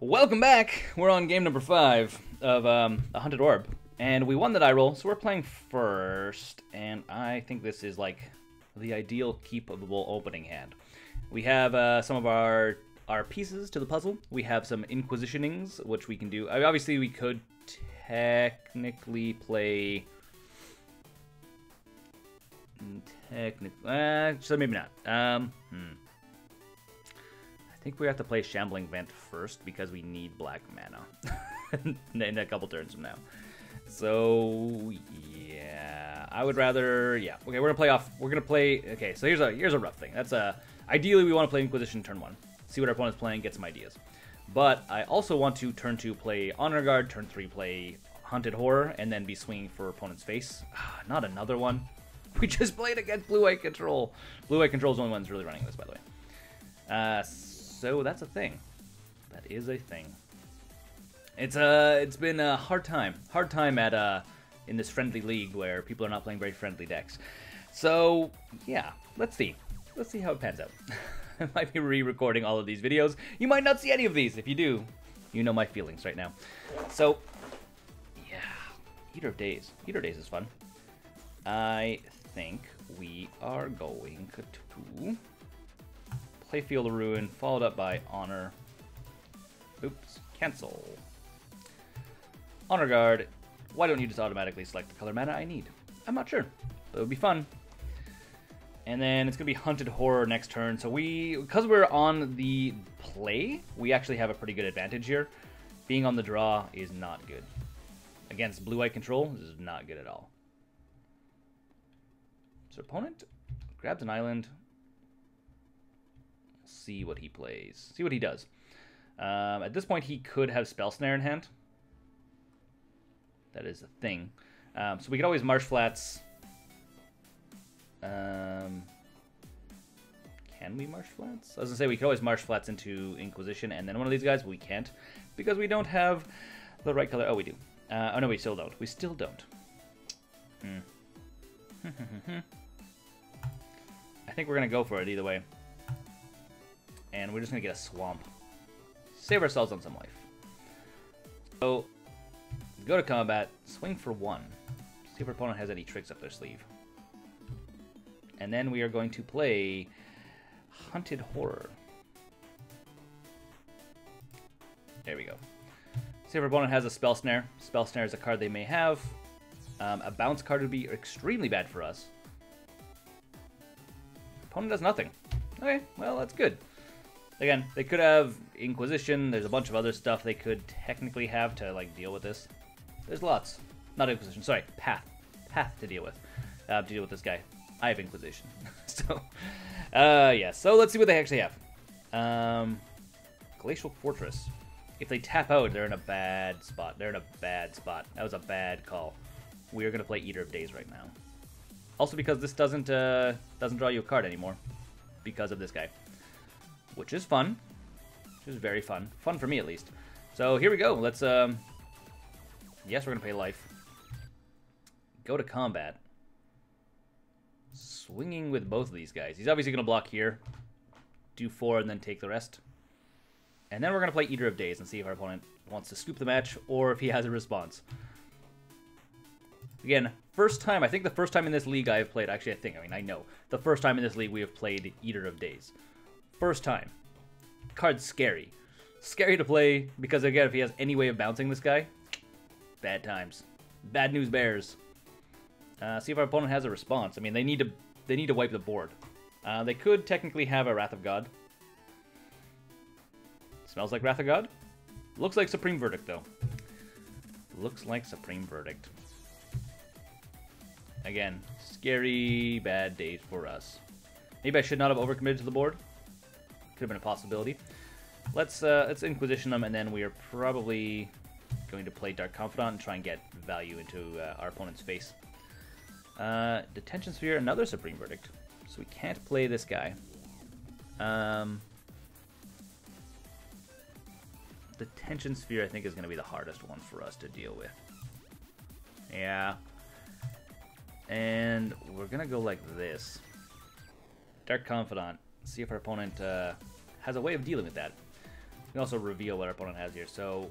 Welcome back! We're on game number 5 of the Hunted Orb. And we won the die roll, so we're playing first. And I think this is like the ideal keepable opening hand. We have some of our pieces to the puzzle. We have some Inquisitionings, which we can do. I mean, obviously, we could technically play... so maybe not. I think we have to play Shambling Vent first because we need black mana in a couple turns from now. So yeah, I would rather Okay, we're gonna play off. We're gonna play. Okay, so here's a rough thing. That's ideally we want to play Inquisition turn 1, see what our opponent's playing, get some ideas. But I also want to turn 2 play Honor Guard, turn 3 play Hunted Horror, and then be swinging for opponent's face. Not another one. We just played against Blue-White Control. Blue-White Control's the only one that's really running this, by the way. So that's a thing. That is a thing. It's been a hard time at in this friendly league where people are not playing very friendly decks. So yeah, let's see how it pans out. I might be re-recording all of these videos. You might not see any of these. If you do, you know my feelings right now. So yeah, Eater of Days. Eater of Days is fun. I think we are going to play Field of Ruin, followed up by Honor. Oops, cancel. Honor Guard. Why don't you just automatically select the color mana I need? I'm not sure, but it would be fun. And then it's going to be Hunted Horror next turn. So because we're on the play, we actually have a pretty good advantage here. Being on the draw is not good. Against Blue-White Control, this is not good at all. So opponent grabs an island. See what he plays. See what he does. At this point, he could have Spell Snare in hand. That is a thing. So we could always Marsh Flats. Can we Marsh Flats? I was going to say we could always Marsh Flats into Inquisition and then one of these guys, but we can't because we don't have the right color. Oh, we do. Oh, no, we still don't. We still don't. I think we're going to go for it either way. And we're just going to get a Swamp. Save ourselves on some life. So, go to combat, swing for 1. See if our opponent has any tricks up their sleeve. And then we are going to play Hunted Horror. There we go. See if our opponent has a Spell Snare. Spell Snare is a card they may have. A bounce card would be extremely bad for us. Opponent does nothing. Okay, well, that's good. Again, they could have Inquisition. There's a bunch of other stuff they could technically have to like deal with this. There's lots. Not Inquisition, sorry, Path. Path to deal with. This guy. I have Inquisition. So, yeah. So let's see what they actually have. Glacial Fortress. If they tap out, they're in a bad spot. They're in a bad spot. That was a bad call. We are going to play Eater of Days right now. Also because this doesn't draw you a card anymore. Because of this guy. Which is fun. Which is very fun. Fun for me, at least. So, here we go. Let's, yes, we're going to pay life. Go to combat. Swinging with both of these guys. He's obviously going to block here. Do 4 and then take the rest. And then we're going to play Eater of Days and see if our opponent wants to scoop the match or if he has a response. Again, first time, I think the first time in this league I have played, actually I know, the first time in this league we have played Eater of Days. First time. Card's scary. Scary to play because, again, if he has any way of bouncing this guy, bad times. Bad news bears. See if our opponent has a response. I mean, they need to wipe the board. They could technically have a Wrath of God. Smells like Wrath of God. Looks like Supreme Verdict, though. Looks like Supreme Verdict. Again, scary, bad days for us. Maybe I should not have overcommitted to the board. Could have been a possibility. Let's Inquisition them, and then we are probably going to play Dark Confidant and try and get value into our opponent's face. Detention Sphere, another Supreme Verdict. So we can't play this guy. Detention Sphere, I think, is going to be the hardest one for us to deal with. Yeah. And we're going to go like this. Dark Confidant. See if our opponent has a way of dealing with that. can also reveal what our opponent has here. So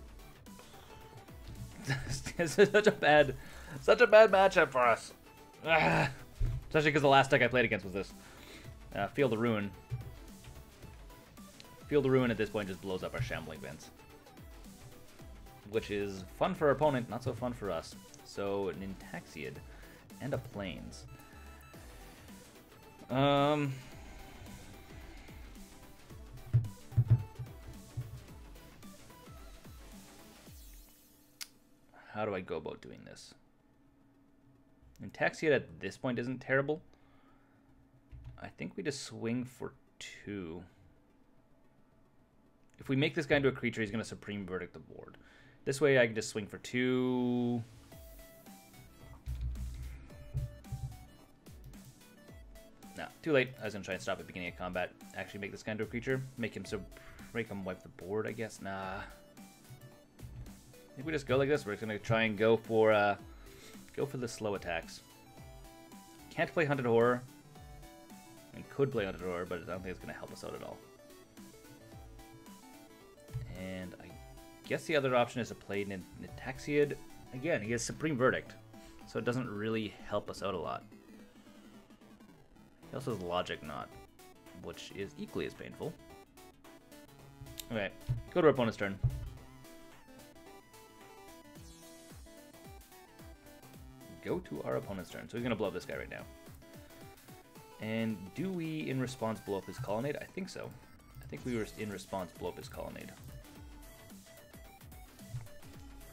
this is such a bad matchup for us. Especially because the last deck I played against was this. Field of Ruin. Field of Ruin at this point just blows up our Shambling Vents, which is fun for our opponent, not so fun for us. So an Intaxiid and a Plains. How do I go about doing this? Intaxiid at this point isn't terrible. I think we just swing for 2. If we make this guy into a creature, he's going to Supreme Verdict the board. This way I can just swing for 2. No, too late. I was going to try and stop at the beginning of combat. Actually make this guy into a creature. Make him wipe the board, I guess. Nah. I think we just go like this. We're just going to try and go for the slow attacks. Can't play Hunted Horror. And could play Hunted Horror, but I don't think it's going to help us out at all. And I guess the other option is to play Intaxiid. Again, he has Supreme Verdict, so it doesn't really help us out a lot. He also has Logic Knot, which is equally as painful. Okay, go to our opponent's turn. Go to our opponent's turn. So he's going to blow up this guy right now. And do we, in response, blow up his Colonnade? I think so. I think we were, in response, blow up his Colonnade.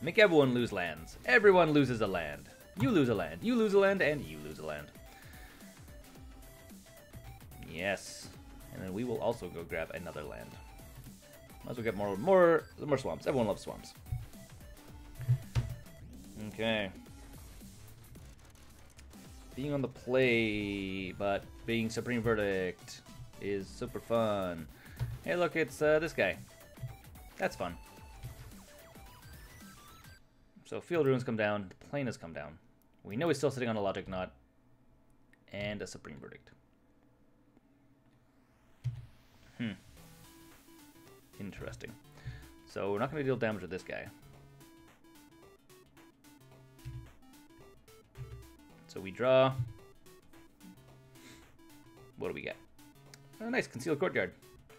Make everyone lose lands. Everyone loses a land. You lose a land. You lose a land, and you lose a land. Yes. And then we will also go grab another land. Might as well get more swamps. Everyone loves swamps. Okay. Being on the play, but being Supreme Verdict is super fun. Hey, look, it's this guy. That's fun. So Field Ruins come down, the Plane has come down. We know he's still sitting on a Logic Knot and a Supreme Verdict. Interesting. So we're not going to deal damage with this guy. So we draw. What do we get? A nice Concealed Courtyard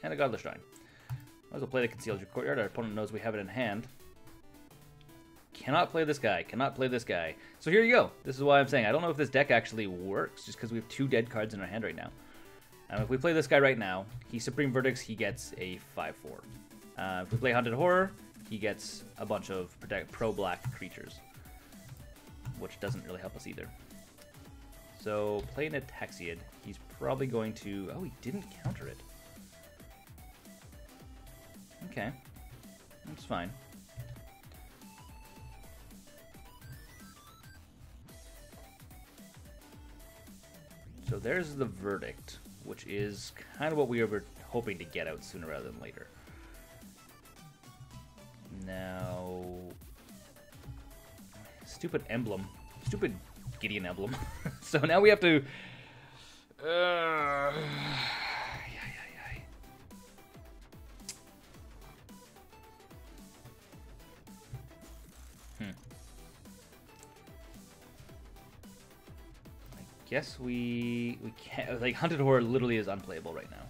and a Godless Shrine. Might as well play the Concealed Courtyard. Our opponent knows we have it in hand. Cannot play this guy. Cannot play this guy. So here you go. This is why I'm saying I don't know if this deck actually works, just because we have 2 dead cards in our hand right now. If we play this guy right now, he Supreme Verdicts, he gets a 5/4. If we play Hunted Horror, he gets a bunch of pro-black creatures, which doesn't really help us either. So, playing a Intaxiid, he's probably going to... Oh, he didn't counter it. Okay. That's fine. So there's the Verdict, which is kind of what we were hoping to get out sooner rather than later. Now... Stupid emblem. Stupid Gideon emblem. So now we have to... I guess we can't... Like, Hunted Horror literally is unplayable right now.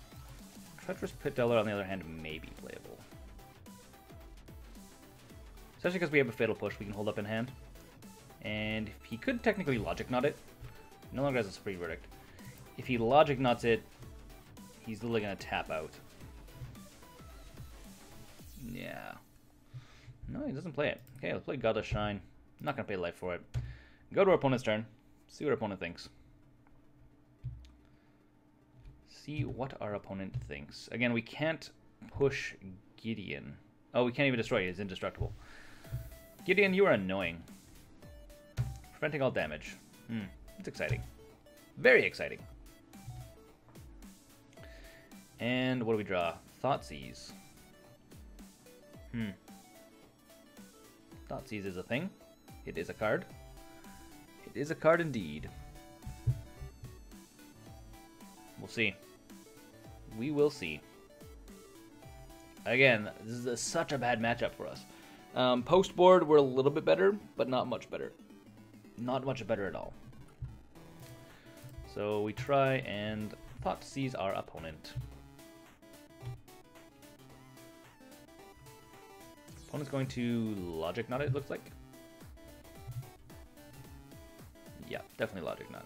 Treacherous Pit Dweller, on the other hand, may be playable. Especially because we have a Fatal Push we can hold up in hand. And if he could technically Logic Knot it, he no longer has a Supreme Verdict. If he Logic Knots it, he's literally going to tap out. Yeah. No, he doesn't play it. Okay, let's play Godless Shrine. I'm not going to pay life for it. Go to our opponent's turn. See what our opponent thinks. See what our opponent thinks. Again, we can't push Gideon. Oh, we can't even destroy it. He's indestructible. Gideon, you are annoying. Preventing all damage. It's exciting. Very exciting. And what do we draw? Thoughtseize. Thoughtseize is a thing. It is a card. It is a card indeed. We'll see. We will see. Again, this is such a bad matchup for us. Post board, we're a little bit better, but not much better. Not much better at all. So we try and thought seize our opponent. Opponent's going to Logic Knot, it looks like. Yeah, definitely Logic Knot.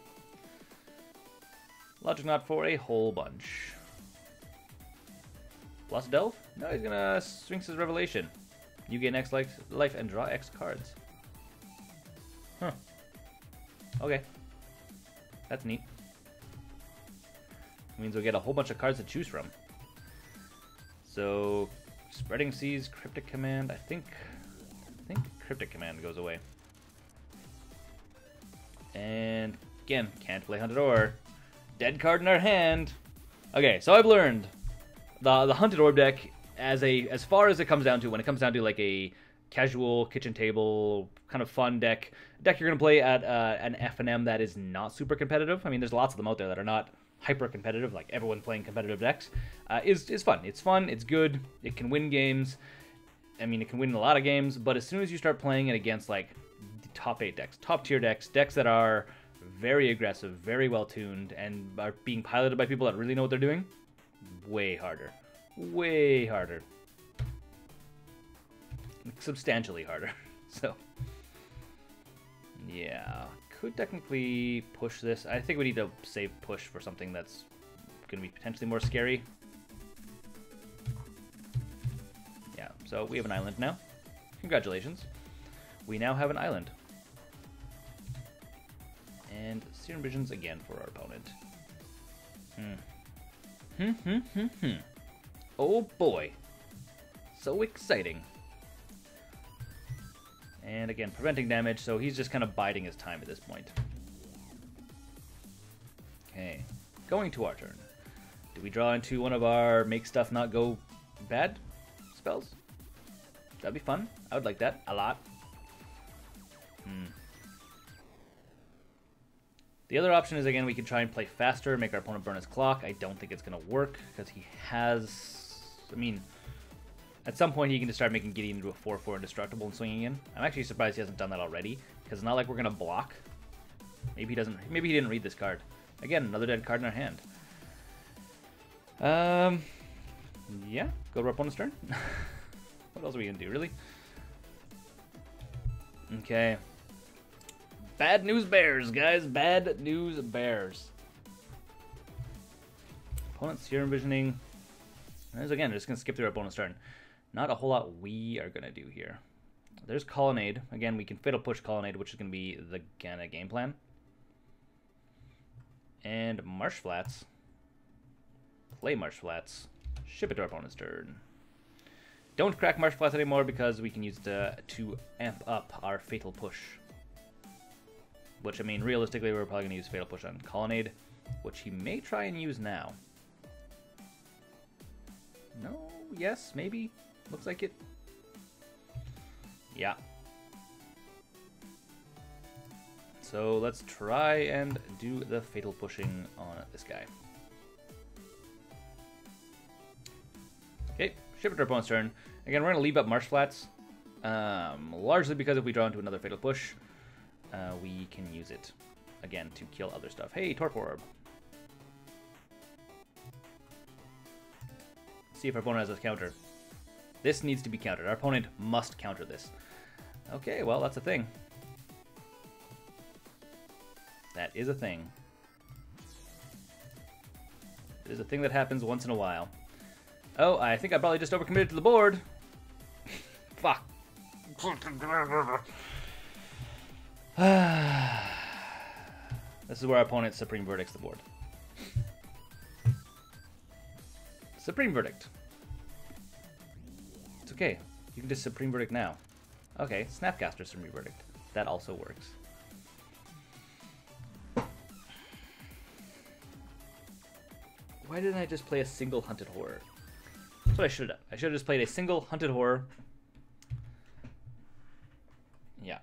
Logic Knot for a whole bunch. Plus Delve? No, he's gonna Sphinx's Revelation. You gain X life and draw X cards. Huh. Okay. That's neat. Means we'll get a whole bunch of cards to choose from. So, Spreading Seas, Cryptic Command. I think Cryptic Command goes away. And again, can't play Hunted Orb. Dead card in our hand. Okay, so I've learned the Hunted Orb deck as far as it comes down to, when it comes down to like a casual kitchen table kind of fun deck you're gonna play at an FNM that is not super competitive. I mean, there's lots of them out there that are not hyper competitive, like everyone playing competitive decks. Is fun. It's fun. It's good. It can win games. I mean, it can win a lot of games. But as soon as you start playing it against like the top 8 decks, top tier decks that are very aggressive, very well tuned, and are being piloted by people that really know what they're doing, way harder. Way harder. Substantially harder. So, yeah. Could technically push this. I think we need to save push for something that's going to be potentially more scary. Yeah, so we have an island now. Congratulations. We now have an island. And Serum Visions again for our opponent. Oh boy. So exciting. And again, preventing damage, so he's just kind of biding his time at this point. Okay, going to our turn. Do we draw into one of our make stuff not go bad spells? That'd be fun. I would like that a lot. The other option is, again, we could try and play faster, make our opponent burn his clock. I don't think it's going to work, because he has... I mean, at some point he can just start making Gideon into a 4/4 indestructible and swinging in. I'm actually surprised he hasn't done that already, because it's not like we're going to block. Maybe he doesn't. Maybe he didn't read this card. Again, another dead card in our hand. Yeah, go to our opponent's turn. What else are we going to do, really? Okay. Bad news bears, guys. Bad news bears. Opponent's Serum Visioning. As again, just going to skip through our opponent's turn. Not a whole lot we are going to do here. There's Colonnade. Again, we can Fatal Push Colonnade, which is going to be the Ghana game plan. And Marsh Flats. Play Marsh Flats. Ship it to our opponent's turn. Don't crack Marsh Flats anymore because we can use it to amp up our Fatal Push. Which, I mean, realistically, we're probably going to use Fatal Push on Colonnade, which he may try and use now. No? Yes? Maybe? Looks like it. Yeah. So let's try and do the Fatal Pushing on this guy. Okay, ship it to our opponent's turn. Again, we're going to leave up Marsh Flats. Largely because if we draw into another Fatal Push, we can use it, again, to kill other stuff. Hey, Torpor Orb. See if our opponent has a counter. This needs to be countered. Our opponent must counter this. Okay, well, that's a thing. That is a thing. It is a thing that happens once in a while. Oh, I think I probably just overcommitted to the board. Fuck. This is where our opponent Supreme Verdicts the board. Supreme Verdict. It's okay. You can just Supreme Verdict now. Okay, Snapcaster Supreme Verdict. That also works. Why didn't I just play a single Hunted Horror? That's what I should have done. I should have just played a single Hunted Horror. Yeah.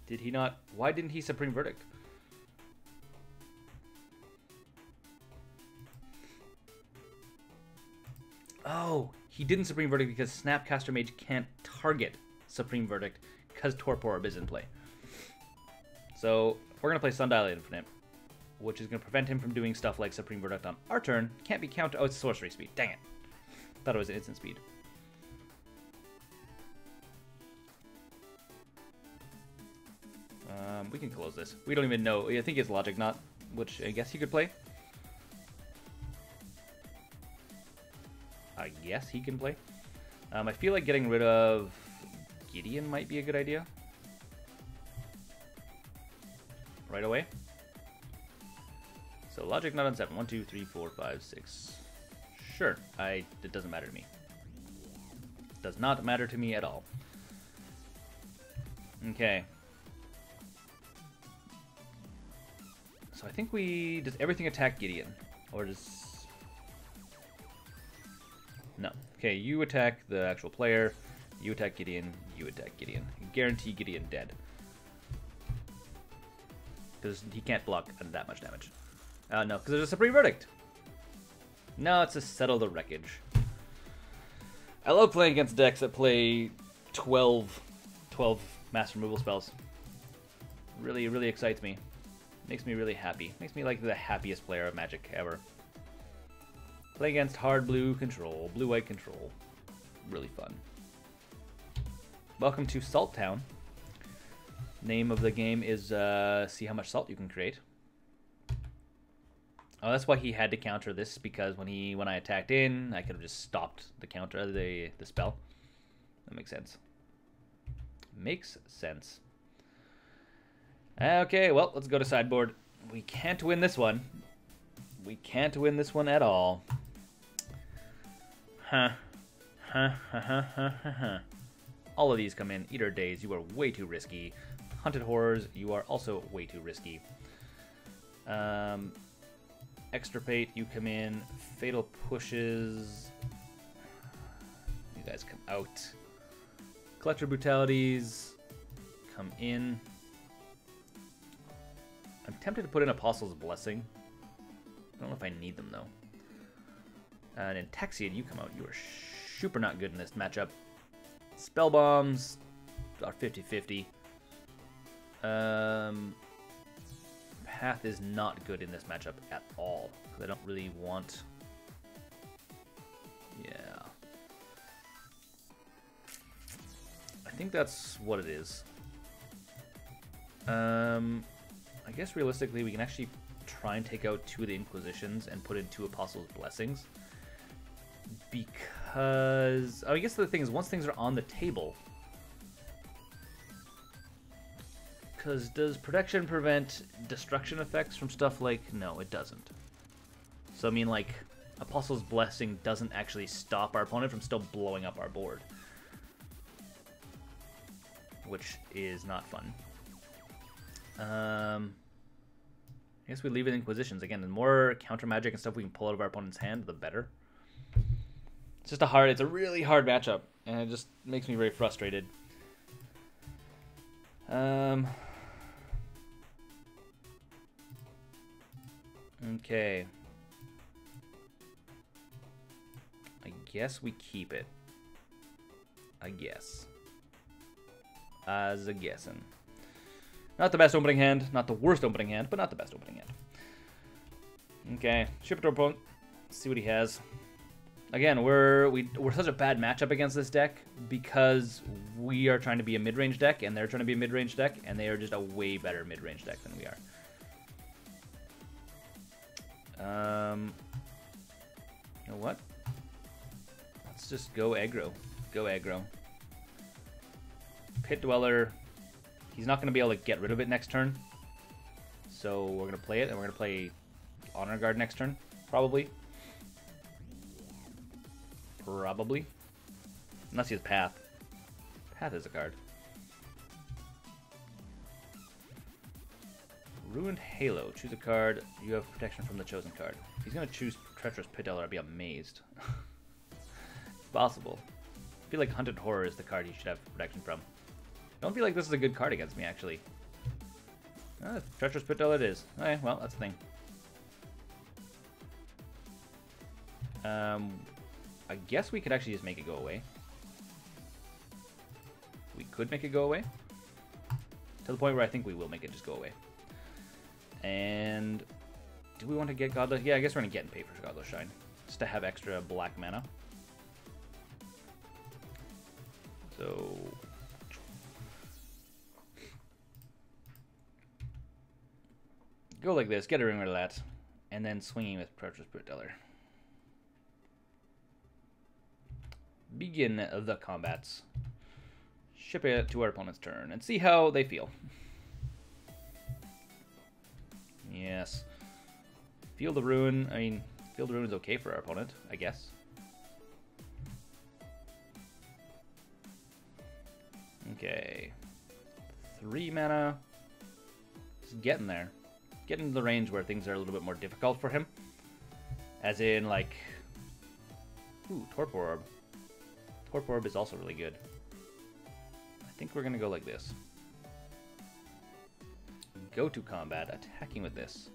Did he not? Why didn't he Supreme Verdict? Oh, he didn't Supreme Verdict because Snapcaster Mage can't target Supreme Verdict because Torpor Orb is in play. So we're going to play Sundial Infinite, which is going to prevent him from doing stuff like Supreme Verdict on our turn. Can't be counter. Oh, it's sorcery speed. Dang it. Thought it was instant speed. We can close this. We don't even know. I think it's Logic Knot, which I guess he could play. I guess he can play. I feel like getting rid of Gideon might be a good idea. Right away. So Logic Knot on 7. 1, 2, 3, 4, 5, 6. Sure. It doesn't matter to me. Does not matter to me at all. Okay. So I think does everything attack Gideon? Or does... No. Okay, you attack the actual player, you attack Gideon, you attack Gideon. Guarantee Gideon dead. Because he can't block that much damage. No, because there's a Supreme Verdict. No, it's to settle the wreckage. I love playing against decks that play 12 mass removal spells. Really, really excites me. Makes me really happy. Makes me like the happiest player of Magic ever. Play against hard blue control, blue-white control. Really fun. Welcome to Salt Town. Name of the game is see how much salt you can create. Oh, that's why he had to counter this, because when I attacked in, I could have just stopped the counter, the spell. That makes sense. Makes sense. Okay, well, let's go to sideboard. We can't win this one. We can't win this one at all. All of these come in. Eater Days, you are way too risky. Hunted Horrors, you are also way too risky. Extirpate, you come in. Fatal Pushes. You guys come out. Collector Brutalities, come in. I'm tempted to put in Apostle's Blessing. I don't know if I need them, though. And in Texian, you come out. You are super not good in this matchup. Spell Bombs are 50-50. Path is not good in this matchup at all. Because I don't really want... Yeah. I think that's what it is. I guess realistically we can actually try and take out 2 of the Inquisitions and put in 2 Apostles' Blessings. Because... I guess the thing is, once things are on the table... Because does Protection prevent destruction effects from stuff like... No, it doesn't. So I mean, like, Apostles' Blessing doesn't actually stop our opponent from still blowing up our board. Which is not fun. I guess we leave it in Inquisitions. Again, the more counter magic and stuff we can pull out of our opponent's hand, the better. It's just it's a really hard matchup, and it just makes me very frustrated. Okay. I guess we keep it. I guess. As a guessing. Not the best opening hand, not the worst opening hand, but not the best opening hand. Okay, ship it to our opponent. See what he has. Again, we're such a bad matchup against this deck because we are trying to be a mid-range deck and they're trying to be a mid-range deck, and they are just a way better mid-range deck than we are. You know what? Let's just go aggro. Go aggro. Pit Dweller. He's not going to be able to get rid of it next turn. So we're going to play it, and we're going to play Honor Guard next turn, probably. Probably. Unless he has Path. Path is a card. Ruined Halo. Choose a card. You have protection from the chosen card. If he's going to choose Treacherous Pit Dweller, I'd be amazed. It's possible. I feel like Hunted Horror is the card he should have protection from. I don't feel like this is a good card against me, actually. Treacherous Pit Dweller it is. Okay, well, that's the thing. I guess we could actually just make it go away. We could make it go away. To the point where I think we will make it just go away. And do we want to get Godless? Yeah, I guess we're going to get and pay for Godless Shrine. Just to have extra black mana. So... go like this, get a ring rid of that, and then swinging with Treacherous Spitteller. Begin the combats. Ship it to our opponent's turn and see how they feel. Yes. Field of Ruin. I mean, Field of Ruin is okay for our opponent, I guess. Okay. 3 mana. Just getting there. Getting to the range where things are a little bit more difficult for him. As in, like... ooh, Torpor Orb. Torpor Orb is also really good. I think we're going to go like this. Go to combat, attacking with this.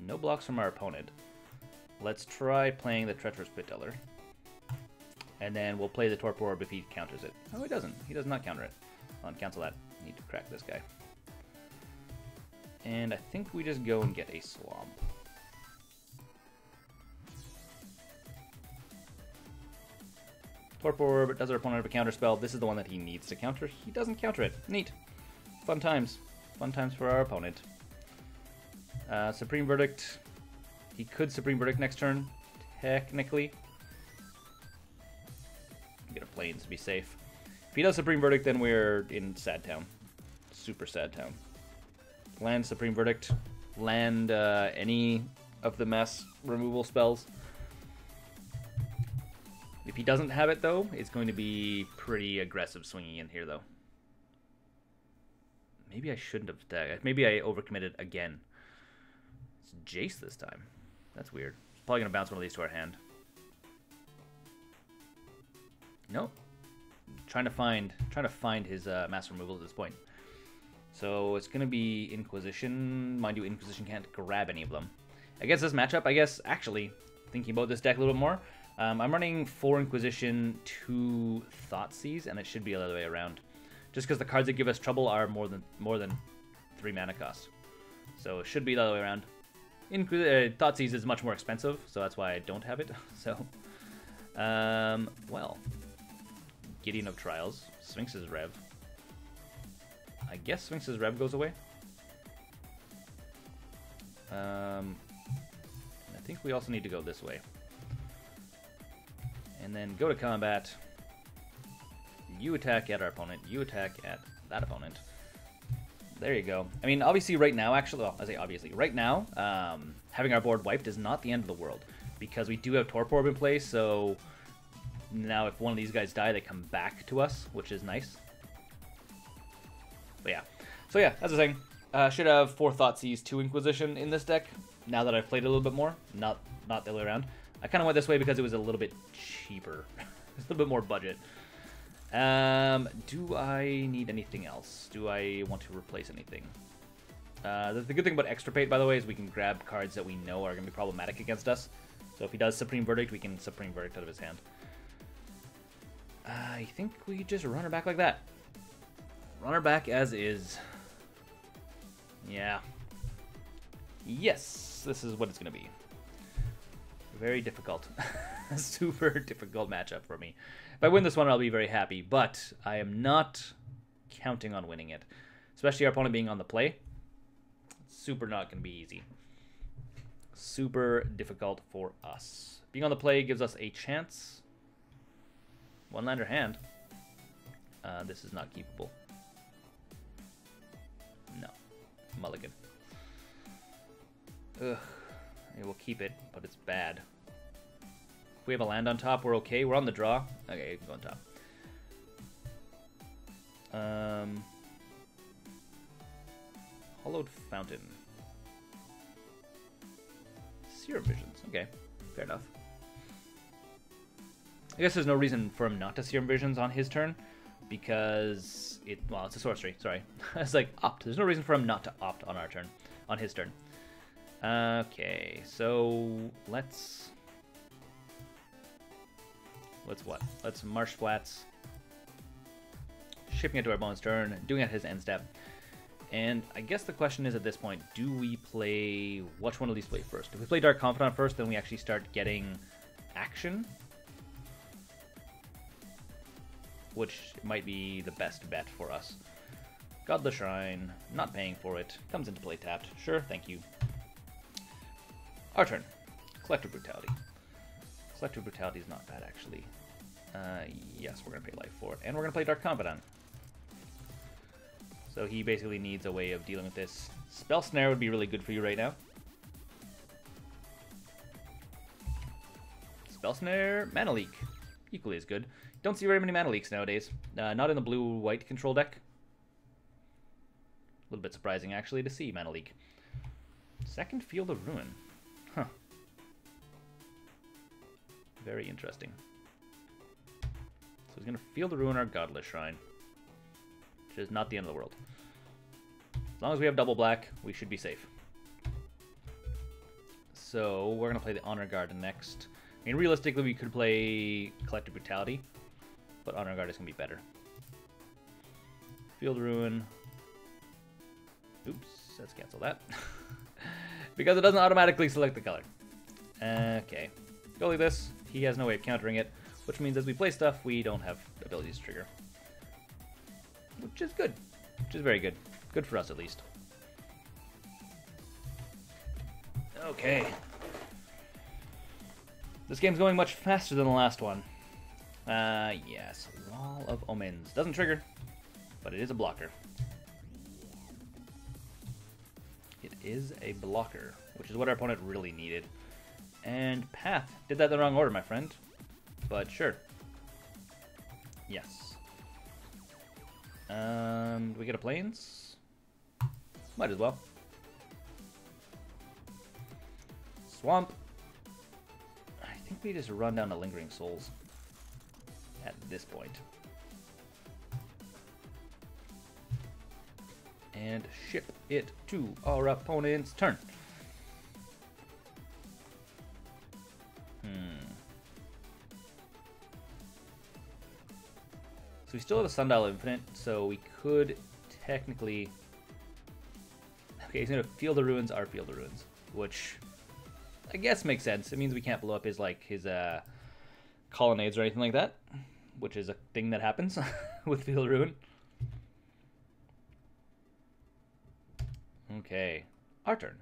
No blocks from our opponent. Let's try playing the Treacherous Spitteller. And then we'll play the Torpor Orb if he counters it. Oh, he doesn't. He does not counter it. I'll cancel that. Need to crack this guy. And I think we just go and get a Swamp. Torpor Orb, does our opponent have a counter spell? This is the one that he needs to counter. He doesn't counter it. Neat. Fun times. Fun times for our opponent. Supreme Verdict. He could Supreme Verdict next turn, technically. Get a Plains to be safe. If he does Supreme Verdict, then we're in Sad Town. Super Sad Town. Land Supreme Verdict. Land any of the mass removal spells. If he doesn't have it, though, it's going to be pretty aggressive swinging in here, though. Maybe I shouldn't have... maybe I overcommitted again. It's Jace this time. That's weird. It's probably going to bounce one of these to our hand. Nope. Trying to find his mass removal at this point. So it's going to be Inquisition. Mind you, Inquisition can't grab any of them. Against this matchup, I guess, actually, thinking about this deck a little bit more, I'm running 4 Inquisition, 2 Thoughtseize, and it should be the other way around. Just because the cards that give us trouble are more than 3 mana cost. So it should be the other way around. Thoughtseize is much more expensive, so that's why I don't have it. So, well, Gideon of Trials, Sphinx's Rev. I guess Sphinx's Rev goes away. I think we also need to go this way. And then go to combat. You attack at our opponent. You attack at that opponent. There you go. I mean, obviously right now, actually, well, I say obviously, right now, having our board wiped is not the end of the world. Because we do have Torpor Orb in place, so now if one of these guys die, they come back to us, which is nice. But yeah. So yeah, as I was saying, should have 4 Thoughtseize, 2 Inquisition in this deck, now that I've played it a little bit more. Not the other way around. I kind of went this way because it was a little bit cheaper. It's a little bit more budget. Do I need anything else? Do I want to replace anything? The good thing about Extirpate, by the way, is we can grab cards that we know are going to be problematic against us. So if he does Supreme Verdict, we can Supreme Verdict out of his hand. I think we just run her back like that. Run her back as is. Yeah. Yes, this is what it's going to be. Very difficult. Super difficult matchup for me. If I win this one, I'll be very happy, but I am not counting on winning it. Especially our opponent being on the play. It's super not going to be easy. Super difficult for us. Being on the play gives us a chance. One-lander hand. This is not keepable. No. Mulligan. Ugh. We'll keep it, but it's bad. If we have a land on top, we're okay. We're on the draw. Okay, you can go on top. Hollowed Fountain. Serum Visions. Okay, fair enough. I guess there's no reason for him not to Serum Visions on his turn, because well, it's a sorcery. Sorry, it's like opt. There's no reason for him not to opt on our turn, on his turn. Okay, so let's what? Let's Marsh Flats, shipping it to our opponent's turn, doing it at his end step. And I guess the question is at this point, do we play, which one of these play first? If we play Dark Confidant first, then we actually start getting action, which might be the best bet for us. Godless Shrine, not paying for it, comes into play tapped. Sure, thank you. Our turn. Collective Brutality. Collective Brutality is not bad, actually. Yes, we're going to pay life for it. And we're going to play Dark Confidant. So he basically needs a way of dealing with this. Spell Snare would be really good for you right now. Spell Snare, Mana Leak. Equally as good. Don't see very many Mana Leaks nowadays. Not in the blue-white control deck. A little bit surprising, actually, to see Mana Leak. Second Field of Ruin. Huh. Very interesting. So he's going to Field of Ruin our Godless Shrine, which is not the end of the world. As long as we have double black, we should be safe. So we're going to play the Honor Guard next. I mean, realistically, we could play Collective Brutality, but Honor Guard is going to be better. Field of Ruin. Oops, let's cancel that. Because it doesn't automatically select the color. Okay. Go like this. He has no way of countering it, which means as we play stuff, we don't have abilities to trigger. Which is good. Which is very good. Good for us, at least. Okay. This game's going much faster than the last one. Yes. Wall of Omens. Doesn't trigger, but it is a blocker. It is a blocker, which is what our opponent really needed. And Path. Did that in the wrong order, my friend. But sure. Yes. Do we get a Plains? Might as well. Swamp. I think we just run down the Lingering Souls at this point. And ship it to our opponent's turn. So we still have a Sundial Infinite, so we could technically... Okay, he's going to Field of Ruins our Field of Ruins, which I guess makes sense. It means we can't blow up his, like, his colonnades or anything like that, which is a thing that happens with Field of Ruin. Okay, our turn.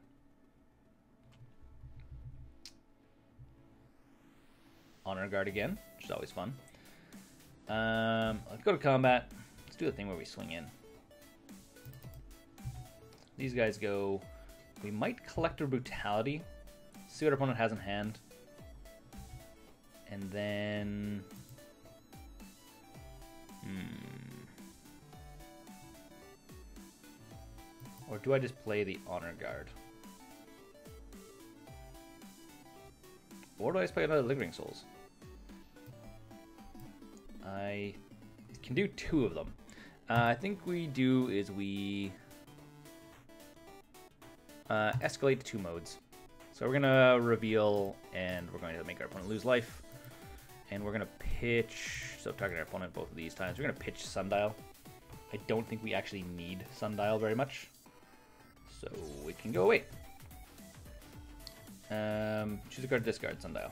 Honor Guard again, which is always fun. Let's go to combat. Let's do the thing where we swing in. These guys go... We might Collective Brutality. See what our opponent has in hand. And then... Or do I just play the Honor Guard? Or do I just play another Lingering Souls? I can do two of them. I think we do is we escalate to two modes. So we're going to reveal, and we're going to make our opponent lose life. And we're going to pitch, so targeting our opponent both of these times. We're going to pitch Sundial. I don't think we actually need Sundial very much. So it can go away. Choose a card, discard Sundial.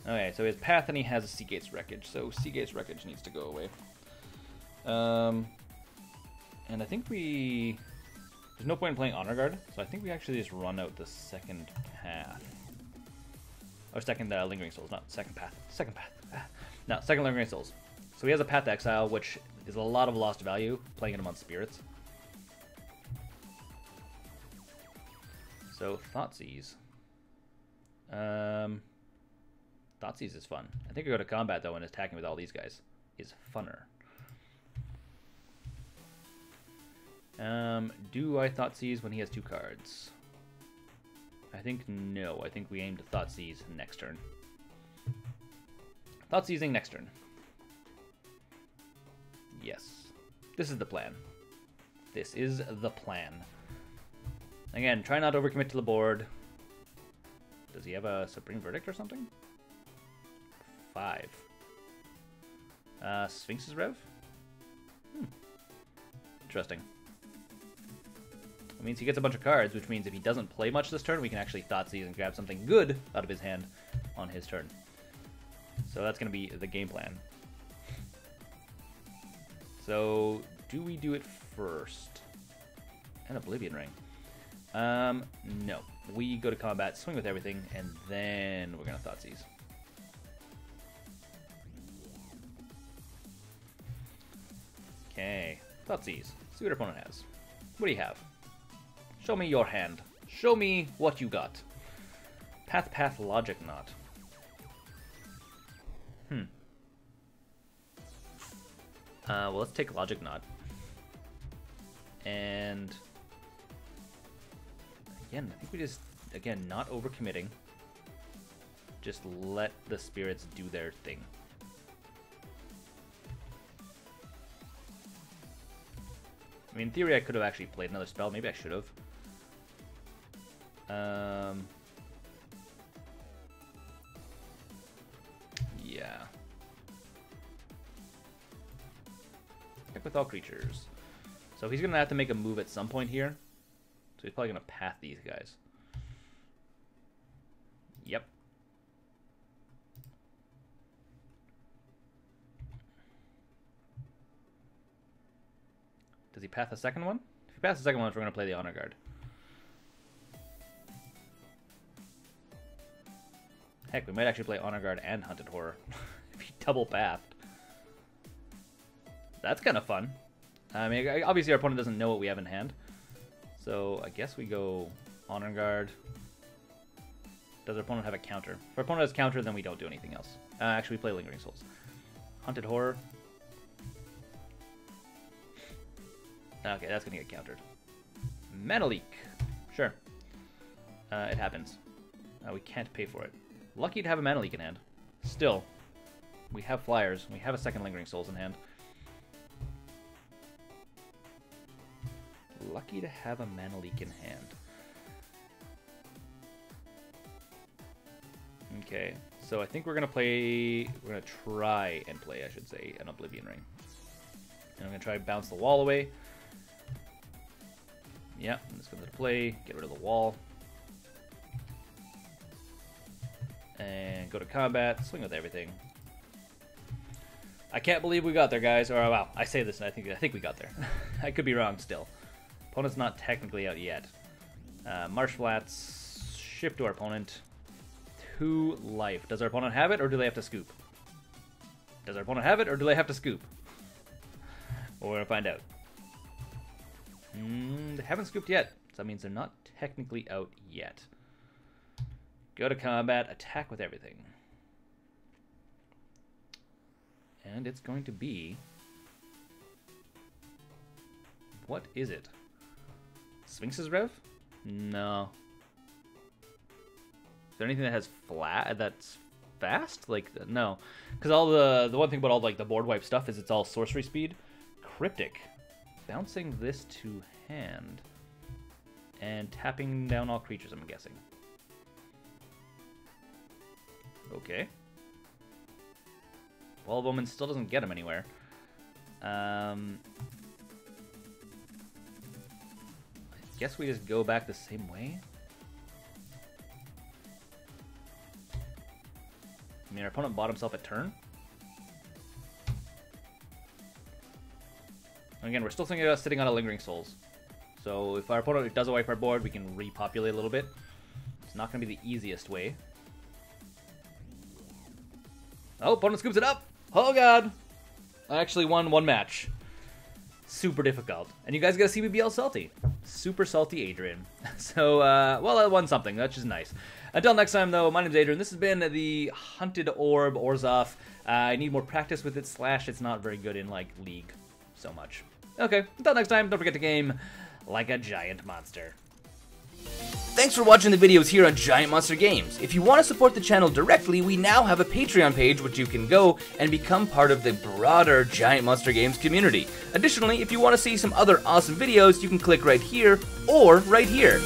Okay, so he has Path and he has a Seagate's Wreckage, so Seagate's Wreckage needs to go away. And I think there's no point in playing Honor Guard, so I think we actually just run out the second Path. Or second Lingering Souls, not second Path. Second Path. No, second Lingering Souls. So he has a Path to Exile, which is a lot of lost value, playing him on Spirits. So, Thoughtseize. Thoughtseize is fun. I think I go to combat, though, and attacking with all these guys is funner. Do I Thoughtseize when he has two cards? I think no. I think we aim to Thoughtseize next turn. Thoughtseizing next turn. Yes. This is the plan. This is the plan. Again, try not to overcommit to the board. Does he have a Supreme Verdict or something? 5. Sphinx's Rev? Interesting. It means he gets a bunch of cards, which means if he doesn't play much this turn, we can actually Thoughtseize and grab something good out of his hand on his turn. So that's going to be the game plan. So, do we do it first? An Oblivion Ring. No. We go to combat, swing with everything, and then we're going to Thoughtseize. Okay. Thoughtseize. See what our opponent has. What do you have? Show me your hand. Show me what you got. Path, Logic Knot. Well, let's take Logic Knot. And again, I think we just, again, not overcommitting. Just let the spirits do their thing. I mean, in theory, I could have actually played another spell. Maybe I should have. Yeah. Check with all creatures. So he's going to have to make a move at some point here. So he's probably going to path these guys. Yep. Does he path the second one? If he passes the second one, we're going to play the Honor Guard. Heck, we might actually play Honor Guard and Hunted Horror if he double pathed. That's kind of fun. I mean, obviously our opponent doesn't know what we have in hand. So I guess we go Honor Guard. Does our opponent have a counter? If our opponent has counter, then we don't do anything else. Actually, we play Lingering Souls. Hunted Horror. Okay, that's going to get countered. Mana Leak. Sure. It happens. We can't pay for it. Lucky to have a Mana Leak in hand. Still, we have flyers. We have a second Lingering Souls in hand. Lucky to have a Mana Leak in hand. Okay, so I think we're going to play... We're going to try and play, I should say, an Oblivion Ring. And I'm going to try to bounce the wall away. Yeah, I'm just going to play, get rid of the wall. And go to combat, swing with everything. I can't believe we got there, guys. Or, wow, I say this and I think we got there. I could be wrong still. Opponent's not technically out yet. Marsh Flats, shift to our opponent. 2 life. Does our opponent have it, or do they have to scoop? Does our opponent have it, or do they have to scoop? Well, we're going to find out. They haven't scooped yet, so that means they're not technically out yet. Go to combat, attack with everything. And it's going to be... What is it? Sphinx's Rev? No. Is there anything that has that's fast? Like, no. Because all the one thing about all like the board wipe stuff is it's all sorcery speed. Cryptic. Bouncing this to hand. And tapping down all creatures, I'm guessing. Okay. Wall of Omen still doesn't get him anywhere. I guess we just go back the same way. I mean, our opponent bought himself a turn. And again, we're still thinking about sitting on a Lingering Souls. So if our opponent does wipe our board, we can repopulate a little bit. It's not going to be the easiest way. Oh, opponent scoops it up! Oh god! I actually won 1 match. Super difficult. And you guys gotta see me be all salty. Super salty Adrian. So, well, I won something. That's just nice. Until next time, though, my name's Adrian. This has been the Hunted Orb Orzhov. I need more practice with it, / it's not very good in, like, League so much. Okay, until next time, don't forget to game like a giant monster. Thanks for watching the videos here on Giant Monster Games. If you want to support the channel directly, we now have a Patreon page which you can go and become part of the broader Giant Monster Games community. Additionally, if you want to see some other awesome videos, you can click right here or right here.